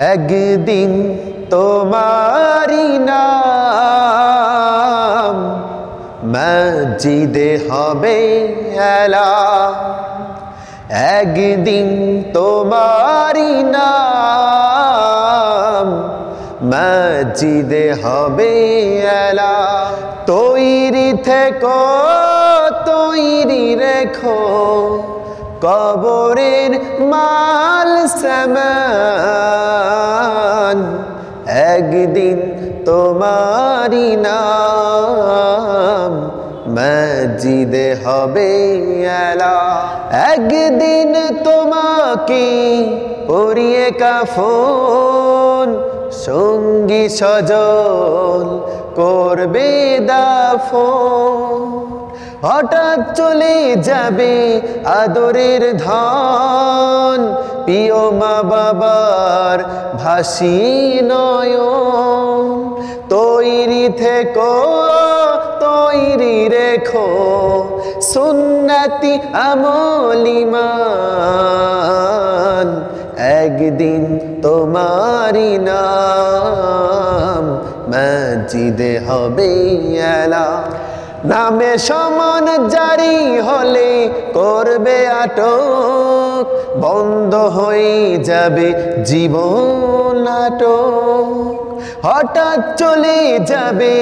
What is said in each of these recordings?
একদিন তোমারি নাম মসজিদে হবে এলান। একদিন তোমারি নাম মসজিদে হবে এলান। তৈরি থেকো, তৈরি রেখো কবরের মাল সামান। একদিন তোমারি নাম মসজিদে হবে এলান। একদিন তোমাকে পরিয়ে কাফন, সঙ্গী সজল করবে দাফন। হঠাৎ চলে যাবে আদরের ধন, প্রিয় মা বাবার ভাসি নয়ন। তৈরি থেকো, তৈরি রেখো সুন্নতি আমল ঈমান। একদিন তোমারি নাম মসজিদে হবে এলান। নামে সমান জারি হলে করবে আটক, বন্ধ হয়ে যাবে জীবন নাটক। হঠাৎ চলে যাবে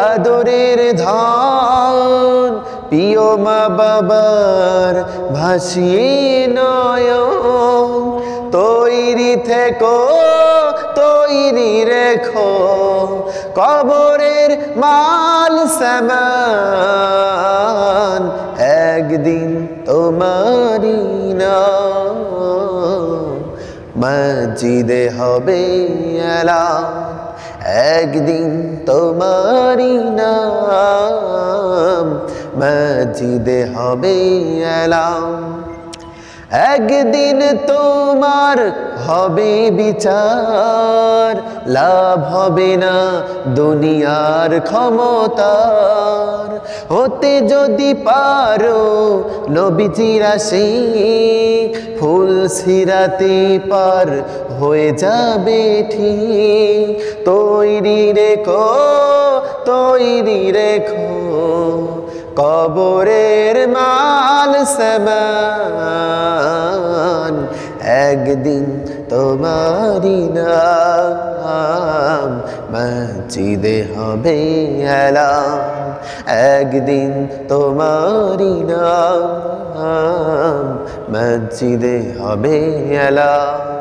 আদরের ধন, প্রিয় মা বাবার ভাসিয়ে নয়ন। তৈরি থেকো, তৈরি রেখো কবরের মাল সামান। একদিন তোমারি নাম মসজিদে হবে এলান। একদিন তোমারি নাম মসজিদে হবে এলান। একদিন তোমার হবে বিচার, লাভ হবে না দুনিয়ার ক্ষমতার। হতে যদি পারো নবীজির আশিক, ফুল সিরাতে পার হয়ে যাবে ঠিক। তৈরি রেখো, তৈরি রেখো কবরের মাল সামান। একদিন তোমারি নাম মসজিদে হবে এলান। একদিন তোমারি নাম মসজিদে হবে এলান।